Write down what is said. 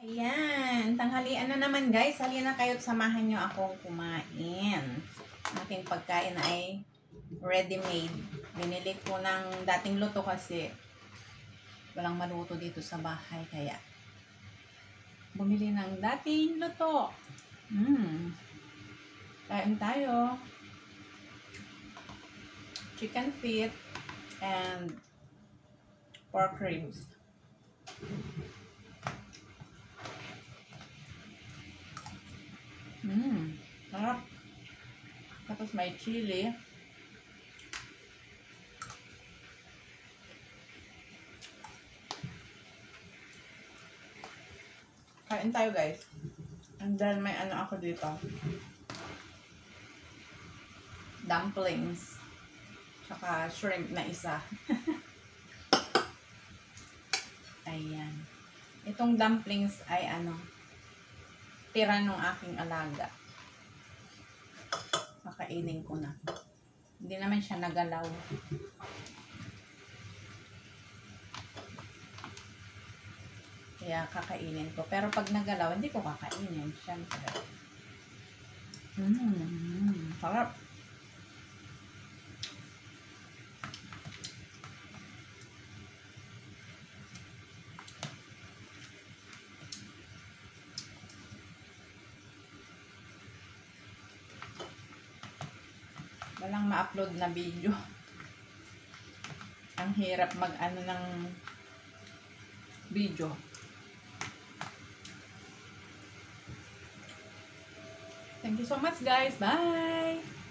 Ayan, tanghalian na naman guys. Halina kayo at samahan nyo akong kumain. Ating pagkain ay ready-made. Binili ko ng dating luto kasi walang maluto dito sa bahay. Kaya bumili ng dating luto. Kain tayo. Chicken feet and pork ribs. Sarap. Tapos may chili. Kain tayo guys. And then may ano ako dito. Dumplings. Tsaka shrimp na isa. Ayan. Itong dumplings ay tira nung aking alaga. Kakainin ko na. Hindi naman siya nagalaw. Kaya kakainin ko. Pero pag nagalaw, hindi ko kakainin. Siyempre. Sarap. Walang ma-upload na video. Ang hirap mag-ano ng video. Thank you so much guys. Bye!